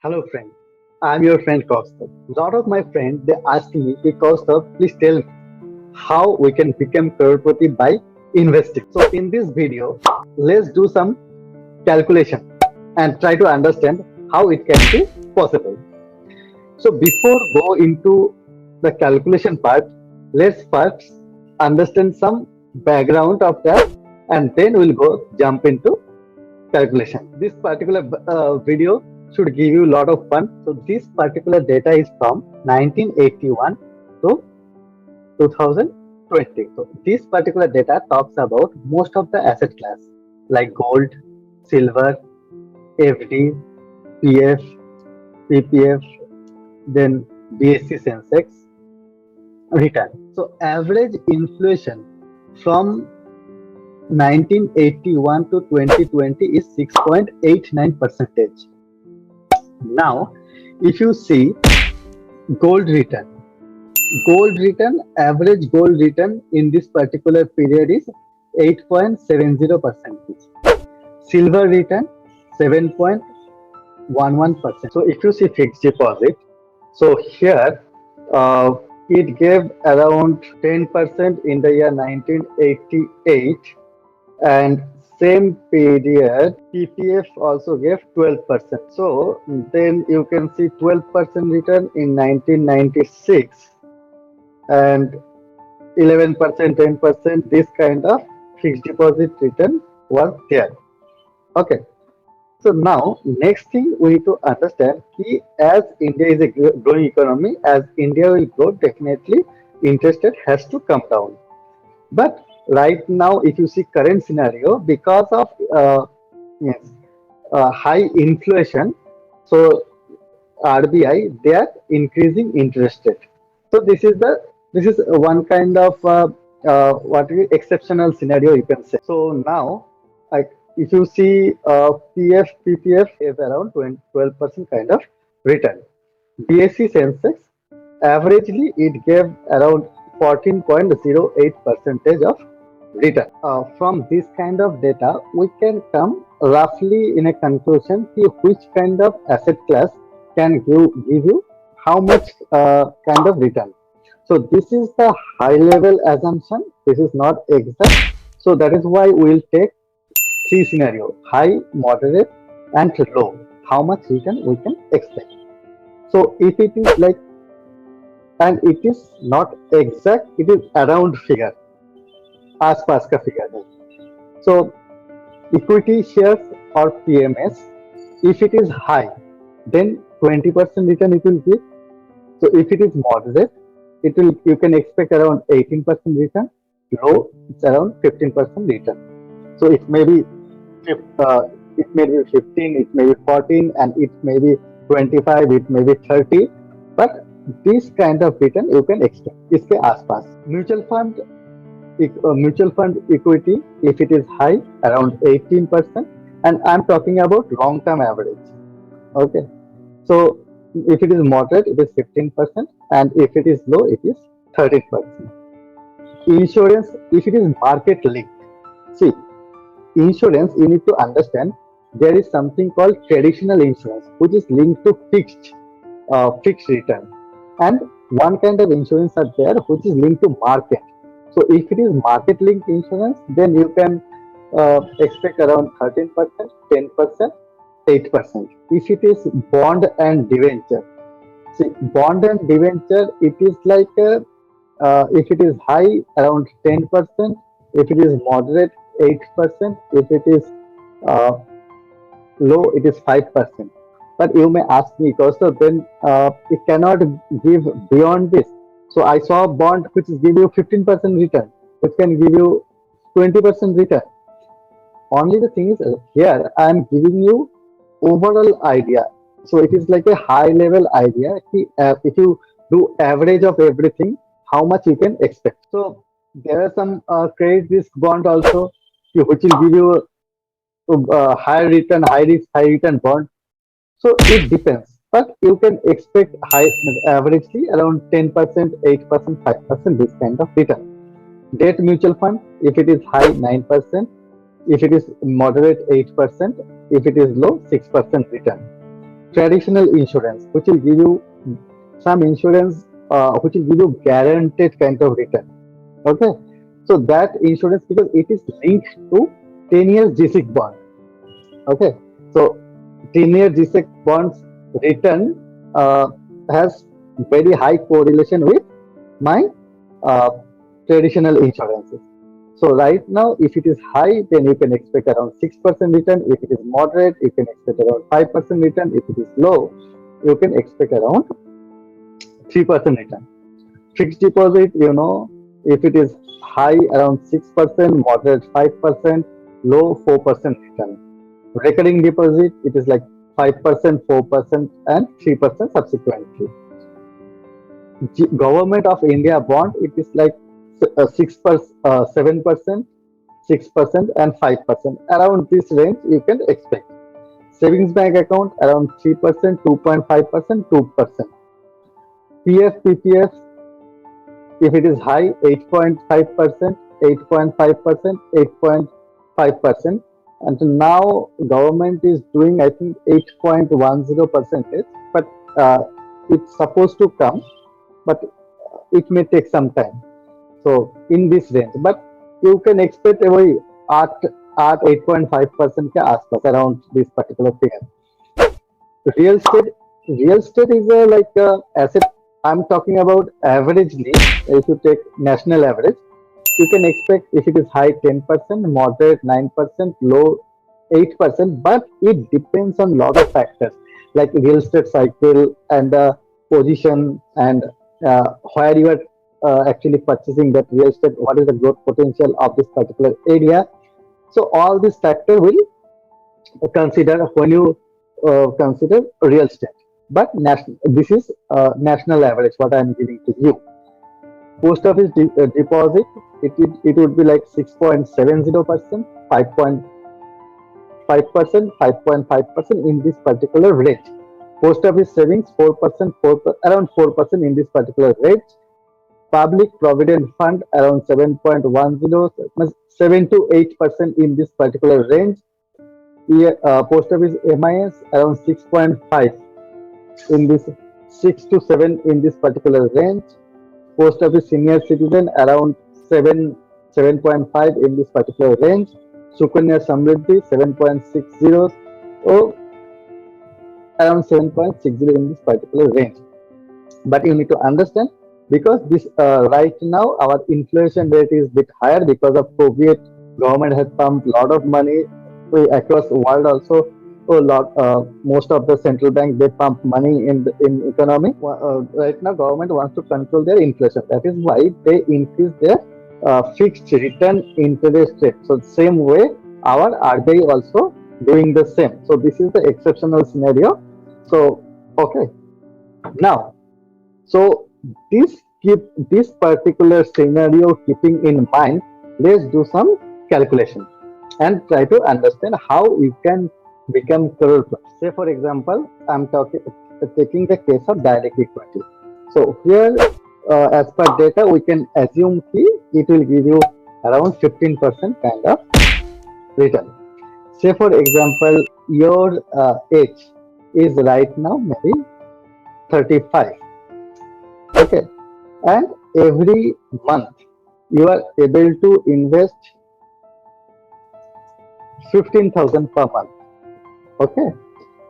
Hello friend, I'm your friend Kaustav. Lot of my friends they ask me, "Hey Kaustav, please tell me how we can become crorepati by investing." So in this video, let's do some calculation and try to understand how it can be possible. So before go into the calculation part, let's first understand some background of that, and then we'll go jump into calculation. This particular video should give you a lot of fun. So this particular data is from 1981 to 2020. So this particular data talks about most of the asset class like gold, silver, FD, PF, PPF, then BSC Sensex return. So average inflation from 1981 to 2020 is 6.89 percentage. Now, if you see gold return, average gold return in this particular period is 8.70 percentage. Silver return 7.11%. So if you see fixed deposit, so here uh, it gave around 10% in the year 1988, and same period PPF also gave 12%. So then you can see 12% return in 1996 and 11%, 10%, this kind of fixed deposit return was there. Okay. So now next thing we need to understand ki as India is a growing economy, as India will grow, definitely interest rate has to come down. But right now, if you see current scenario, because of yes, high inflation, so RBI they are increasing interest rate. So this is one kind of what is exceptional scenario you can say. So now, like if you see PF PPF is around 12% kind of return. BSC Sensex averagely it gave around 14.08 percentage of return. From this kind of data, we can come roughly in a conclusion to which kind of asset class can give you how much kind of return. So this is the high level assumption. This is not exact. So that is why we will take three scenario: high, moderate, and low. How much return we can expect. So if it is like, and it is not exact, it is around figure, आसपास का figure है. So equity shares or PMS, if it is high, then 20% return it will give. So if it is moderate, it will you can expect around 18% return. Low, it's around 15% return. So it may be uh, it may be 15, it may be 14, and it may be 25, it may be 30. But this kind of return you can expect. इसके आसपास mutual fund equity, if it is high, around 18%, and I'm talking about long term average. Okay, so if it is moderate, it is 15%, and if it is low, it is 13%. Insurance, if it is market linked, see, insurance you need to understand there is something called traditional insurance which is linked to fixed return, and one kind of insurance are there which is linked to market. So if it is market linked insurance, then you can expect around 13%, 10%, 8%. If it is bond and debenture, see, bond and debenture, it is like if it is high, around 10%. If it is moderate, 8%. If it is uh, low, it is 5%. But you may ask me, also then it cannot give beyond this. So I saw a bond which is give you 15% return, which can give you 20% return. Only the thing is here I am giving you overall idea. So it is like a high level idea. If you do average of everything, how much you can expect. So there are some credit risk bond also, which will give you high return, high risk, high return bond. So it depends, but you can expect high averagely around 10%, 8%, 5% this kind of return. Debt mutual fund, if it is high, 9%, if it is moderate, 8%, if it is low, 6% return. traditional insurance, which will give you some insurance, which will give you guaranteed kind of return. Okay, so that insurance, because it is linked to 10 years GSIC bond. Okay, so 10-year GSEC bonds return has very high correlation with my uh, traditional insurances. So right now, if it is high, then you can expect around 6% return. If it is moderate, you can expect around 5% return. If it is low, you can expect around 3% return. Fixed deposit, if it is high, around 6%, moderate 5%, low 4% return. Recurring deposit, it is like 5%, 4%, and 3% subsequently. Government of India bond, it is like 7%, 6%, and 5%. Around this range, you can expect. Savings bank account around 3%, 2.5%, 2%. PF, PPF, if it is high, 8.5%, 8.5%, 8.5%. And now government is doing, I think, 8.10%, but it's supposed to come, but it may take some time. So in this range, but you can expect every at 8.5% के आसपास around this particular figure. Real estate, real estate is a like a asset. I'm talking about averagely. If you take national average, you can expect if it is high 10%, moderate 9%, low 8%, but it depends on lot of factors like real estate cycle and the position and where you are actually purchasing that real estate, what is the growth potential of this particular area. So all these factors will consider when you consider real estate. But this is national average what I am giving to you. Post office deposit, it would be like 6.70%, 5.5%, 5.5% in this particular range. Post office savings 4%, around 4% in this particular range. Public provident fund around 7.10, 7 to 8% in this particular range. Post office MIS around 6.5 in this 6 to 7 in this particular range. Post office senior citizen around 7.5 in this particular range. Sukanya Samriddhi 7.60 or around 7.60 in this particular range. But you need to understand, because this right now our inflation rate is bit higher because of COVID. Government has pumped a lot of money across the world also. Most of the central bank they pump money in economy. Right now government wants to control their inflation. That is why they increase their fixed return interest rate. So same way our RBI also doing the same. So this is the exceptional scenario. So okay, now so this particular scenario keeping in mind, let's do some calculation and try to understand how you can become crorepati. Say for example, I'm taking the case of direct equity. So here, as per data, we can assume it will give you around 15% kind of return. Say for example, your age is right now maybe 35. Okay, and every month you are able to invest 15,000 per month. Okay,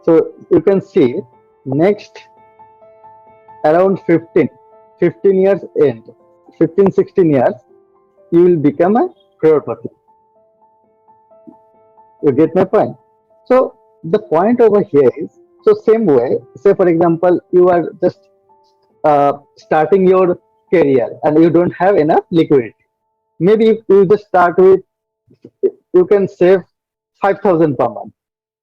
so you can see next around 15 years end, 15, 16 years, you will become a crorepati. You get my point? So the point over here is, so same way, say for example, you are just starting your career and you don't have enough liquidity. Maybe you just start with, you can save 5,000 per month,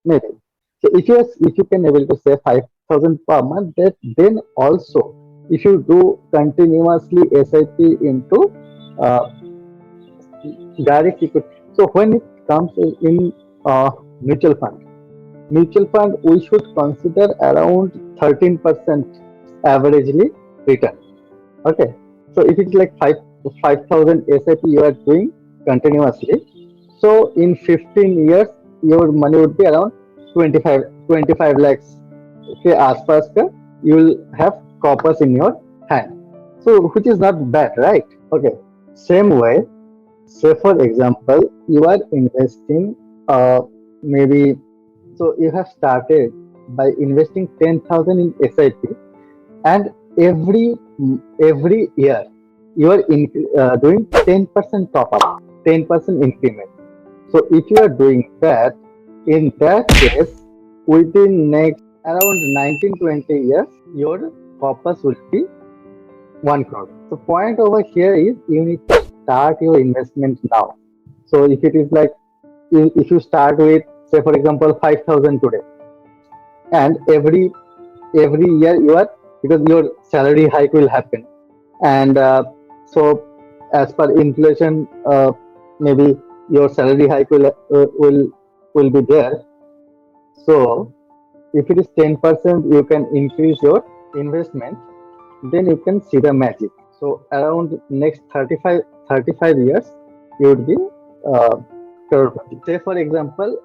maybe. So if you can able to save 5,000 per month, then also if you do continuously SIP into uh, direct equity. So when it comes in mutual fund we should consider around 13% averagely return. Okay, so if it's like 5,000 SIP you are doing continuously, so in 15 years your money would be around 25 lakhs okay, aspas ka, you will have coppers in your hand. So which is not bad, right? Okay. Same way, say for example, you are investing maybe, so you have started by investing 10,000 in SIP, and every year you are doing 10% top up, 10% increment. So if you are doing that, in that case, within next around 19-20 years, your corpus will be 1 crore. So point over here is you need to start your investment now. So if it is like, if you start with, say for example, 5,000 today, and every year you are, because your salary hike will happen, and so as per inflation, maybe your salary hike will be there. So if it is 10%, you can increase your investment, then you can see the magic. So around next 35 years, you would be uh, crorepati. Say for example,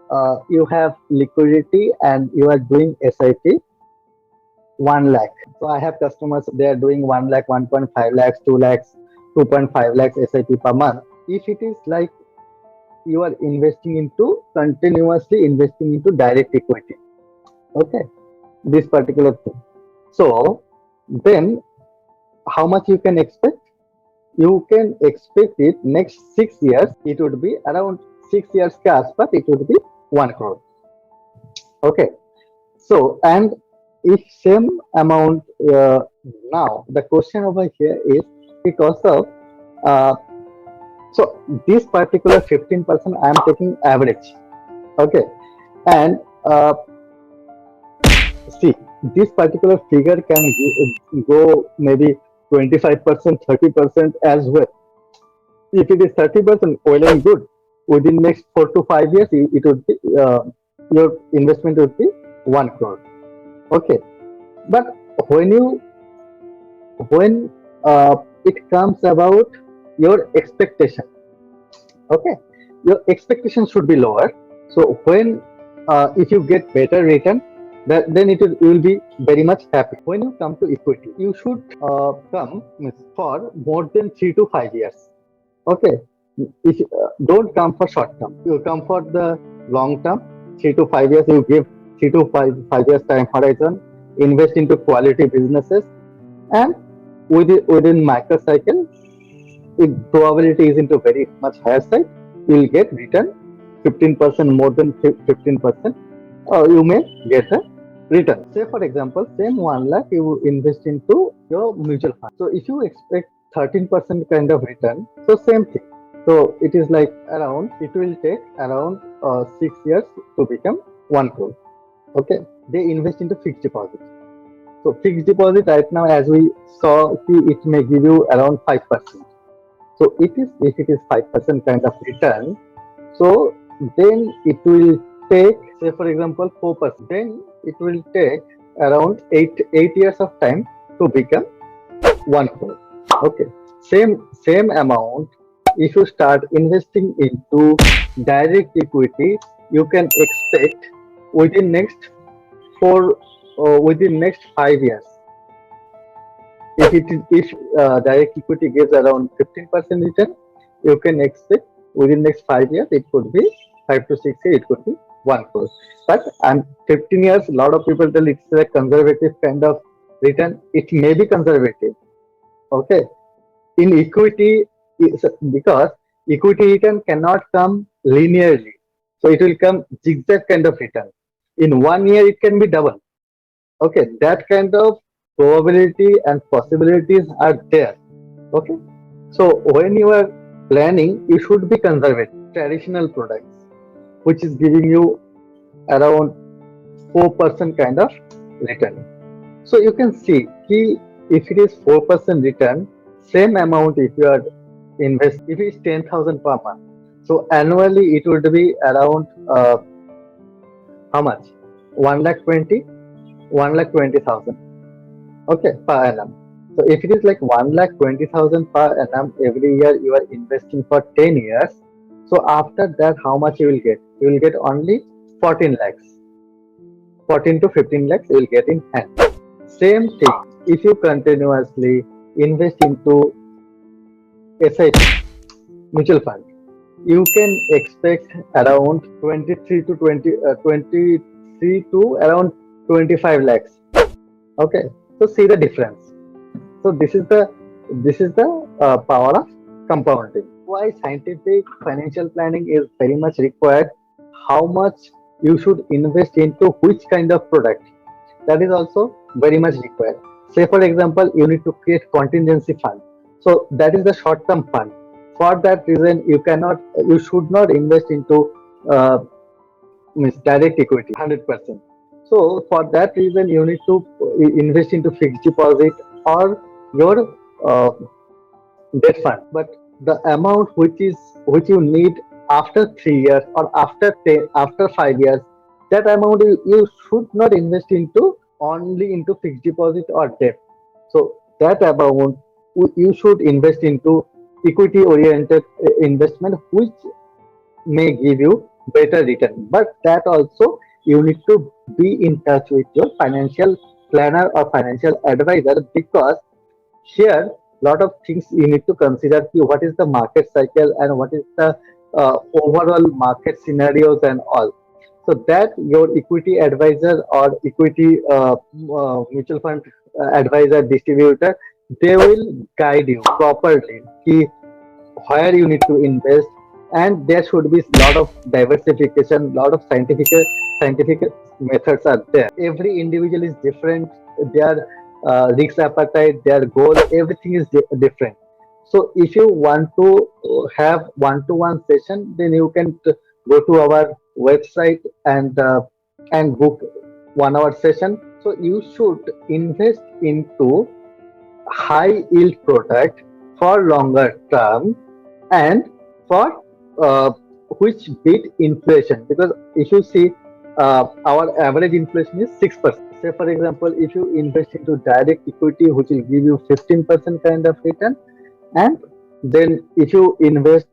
you have liquidity and you are doing SIP 1 lakh. So I have customers, they are doing 1 lakh, 1.5 lakhs, 2 lakhs, 2.5 lakhs SIP per month. If it is like you are investing into, continuously investing into direct equity, okay, this particular thing. So then how much you can expect? You can expect it next 6 years, it would be around 6 years cash, but it would be 1 crore. Okay. So, and if same amount, now the question over here is because of, uh, so this particular 15% I am taking average. Okay. And see, this particular figure can go maybe 25%, 30% as well. If it is 30%, well and good. Within next 4 to 5 years, it would be, your investment would be 1 crore. Okay, but when you, when it comes about your expectation, okay, your expectation should be lower. So when, if you get better return, then you will be very much happy. When you come to equity, you should come for more than 3 to 5 years. Okay, if don't come for short term, you come for the long term. 3 to 5 years, you give 3 to 5 years time horizon. Invest into quality businesses, and within microcycle, if probability is into very much higher side, you will get return 15%, more than 15%. You may get a return. Say for example, same 1 lakh you invest into your mutual fund. So if you expect 13% kind of return, so same thing. So it is like around, it will take around 6 years to become 1 crore. Okay, they invest into fixed deposit. So fixed deposit right now, as we saw, it may give you around 5%. So it is, if it is 5% kind of return, so then it will take, say for example, 4%. Then it will take around 8 years of time to become 1 crore. Okay. Same amount. If you start investing into direct equity, you can expect within next four, within next 5 years. If direct equity gives around 15% return, you can expect within next 5 years it could be 5 to 6 years, it could be 1 crore. But and 15 years, a lot of people tell it's a conservative kind of return. It may be conservative. Okay, in equity, because equity return cannot come linearly, so it will come zigzag kind of return. In 1 year, it can be double. Okay, that kind of probability and possibilities are there. Okay, so when you are planning, you should be conservative. Traditional products, which is giving you around 4% kind of return. So you can see if it is 4% return, same amount if you are invest, if it is 10,000 per month, so annually it would be around how much? 1 lakh 20, 1 lakh 20,000. Okay, per annum. So if it is like 1 lakh 20,000 per annum every year, you are investing for 10 years. So after that, how much you will get? You will get only 14 lakhs. 14 to 15 lakhs you will get in hand. Same thing, if you continuously invest into SIP, mutual fund, you can expect around 23 to 23 to around 25 lakhs. Okay, so see the difference. So this is the power of compounding. Why scientific financial planning is very much required. How much you should invest into which kind of product, that is also very much required. Say for example, you need to create contingency fund. So that is the short term fund. For that reason, you should not invest into uh, means direct equity 100%. So for that reason, you need to invest into fixed deposit or your debt fund. But the amount which you need after 3 years or after 5 years, that amount you should not invest into only into fixed deposit or debt. So that amount you should invest into equity oriented investment, which may give you better return. But that also you need to be in touch with your financial planner or financial advisor, because here lot of things you need to consider. What is the market cycle and what is the overall market scenarios and all. So that your equity advisor or equity mutual fund advisor distributor, they will guide you properly where you need to invest. And there should be lot of diversification, lot of scientific methods are there. Every individual is different, their risk appetite, their goal, everything is different. So if you want to have one-to-one session, then you can go to our website and book 1 hour session. So you should invest into high yield product for longer term, and for uh, which beat inflation. Because if you see, our average inflation is 6%. Say for example, if you invest into direct equity, which will give you 15% kind of return, and then if you invest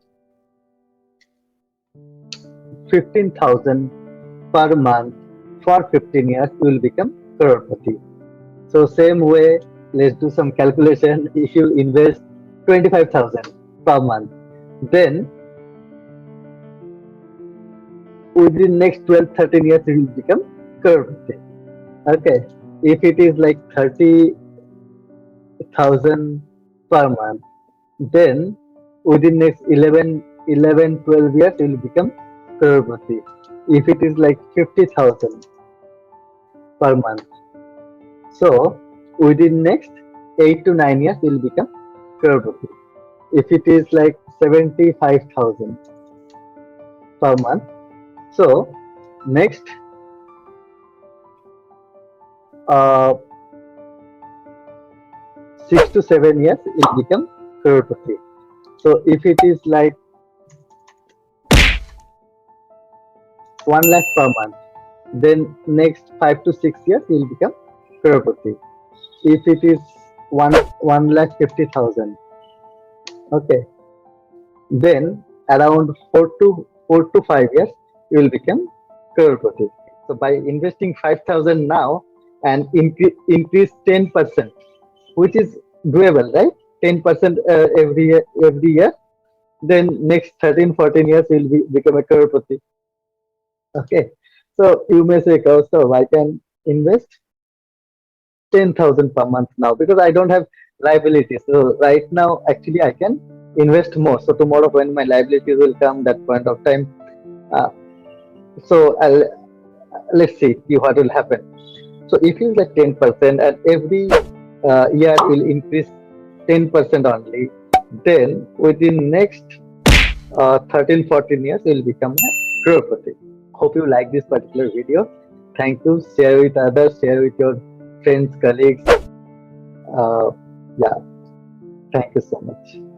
15,000 per month for 15 years, you will become crorepati. So same way, let's do some calculation. If you invest 25,000 per month, then within next 12 13 years it will become crorepati. Okay, if it is like 30,000 per month, then within next 12 years it will become crorepati. If it is like 50,000 per month, so within next 8 to 9 years it will become crorepati. If it is like 75,000 per month, so next uh, 6 to 7 years it will become crorepati. So if it is like 1 lakh per month, then next 5 to 6 years you will become crorepati. If it is 1 lakh 50,000, okay, then around 4 to 5 years you will become crorepati. So by investing 5,000 now and increase 10%, which is doable, right? 10% every year. Then next 13 14 years will become a crorepati. Okay, so you may say, so I can invest 10,000 per month now because I don't have liabilities. So right now, actually, I can invest more. So tomorrow, when my liabilities will come, that point of time, uh, so let's see what will happen. So if it's like 10% and every year will increase 10% only, then within next 13 14 years, will become a crorepati. Hope you like this particular video. Thank you. Share with others, share with your friends, colleagues. Yeah, thank you so much.